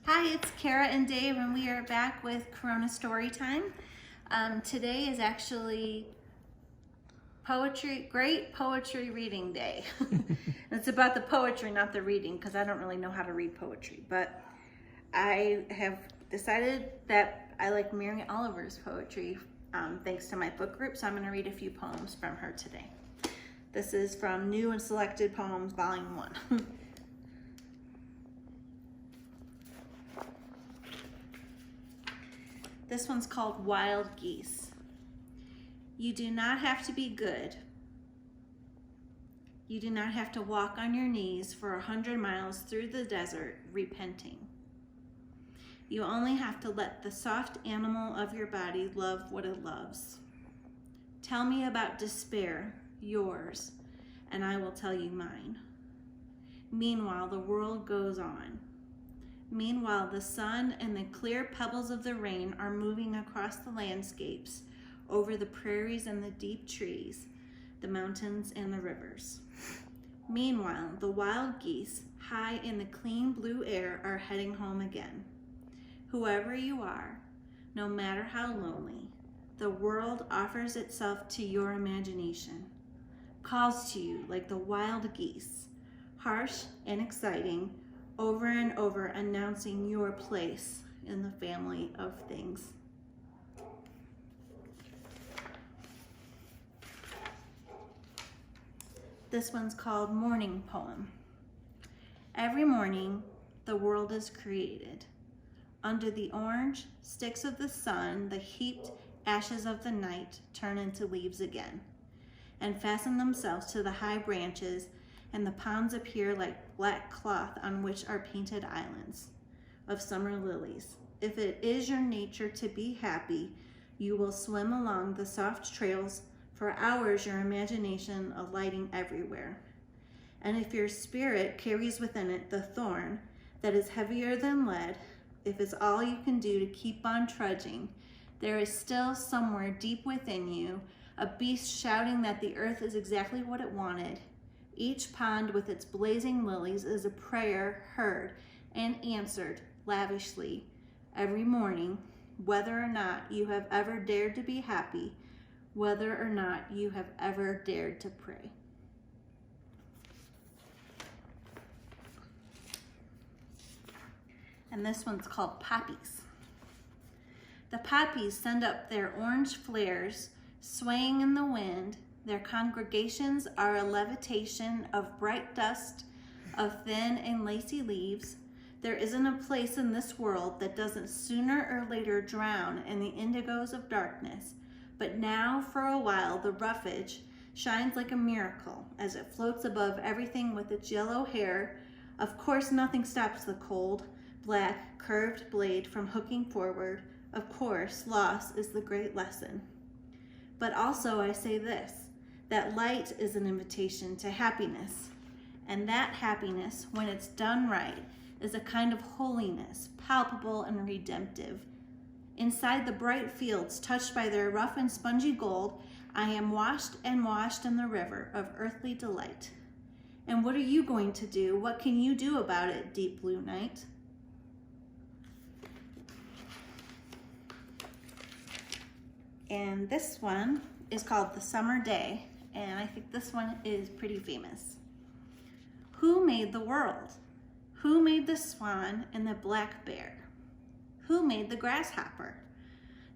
Hi, it's Kara and Dave, and we are back with Corona Story Time. Today is actually great poetry reading day. It's about the poetry, not the reading, because I don't really know how to read poetry. But I have decided that I like Mary Oliver's poetry, thanks to my book group, so I'm going to read a few poems from her today. This is from New and Selected Poems, Volume 1. This one's called Wild Geese. You do not have to be good. You do not have to walk on your knees for 100 miles through the desert repenting. You only have to let the soft animal of your body love what it loves. Tell me about despair, yours, and I will tell you mine. Meanwhile, the world goes on. Meanwhile, the sun and the clear pebbles of the rain are moving across the landscapes, over the prairies and the deep trees, the mountains and the rivers. Meanwhile, the wild geese, high in the clean blue air, are heading home again. Whoever you are, no matter how lonely, the world offers itself to your imagination, calls to you like the wild geese, harsh and exciting, over and over announcing your place in the family of things. This one's called Morning Poem. Every morning, the world is created. Under the orange sticks of the sun, the heaped ashes of the night turn into leaves again and fasten themselves to the high branches, and the ponds appear like black cloth on which are painted islands of summer lilies. If it is your nature to be happy, you will swim along the soft trails for hours, your imagination alighting everywhere. And if your spirit carries within it the thorn that is heavier than lead, if it's all you can do to keep on trudging, there is still somewhere deep within you a beast shouting that the earth is exactly what it wanted. Each pond with its blazing lilies is a prayer heard and answered lavishly every morning, whether or not you have ever dared to be happy, whether or not you have ever dared to pray. And this one's called Poppies. The poppies send up their orange flares, swaying in the wind. Their congregations are a levitation of bright dust, of thin and lacy leaves. There isn't a place in this world that doesn't sooner or later drown in the indigos of darkness. But now, for a while, the roughage shines like a miracle as it floats above everything with its yellow hair. Of course, nothing stops the cold, black, curved blade from hooking forward. Of course, loss is the great lesson. But also I say this, that light is an invitation to happiness. And that happiness, when it's done right, is a kind of holiness, palpable and redemptive. Inside the bright fields, touched by their rough and spongy gold, I am washed and washed in the river of earthly delight. And what are you going to do? What can you do about it, deep blue night? And this one is called The Summer Day, and I think this one is pretty famous. Who made the world? Who made the swan and the black bear? Who made the grasshopper?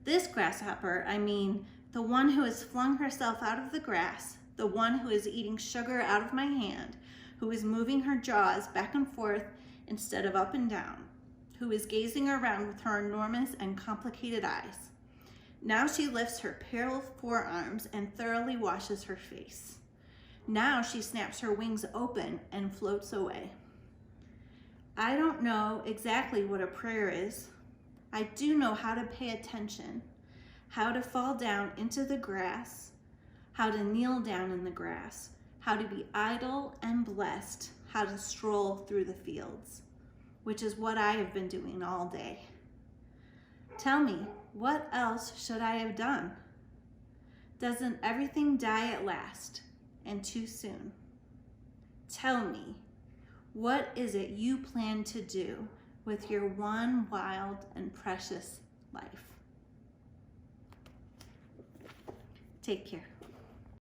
This grasshopper, I mean, the one who has flung herself out of the grass, the one who is eating sugar out of my hand, who is moving her jaws back and forth instead of up and down, who is gazing around with her enormous and complicated eyes. Now she lifts her pale forearms and thoroughly washes her face. Now she snaps her wings open and floats away. I don't know exactly what a prayer is. I do know how to pay attention, how to fall down into the grass, how to kneel down in the grass, how to be idle and blessed, how to stroll through the fields, which is what I have been doing all day. Tell me, what else should I have done? Doesn't everything die at last, and too soon? Tell me, what is it you plan to do with your one wild and precious life. Take care.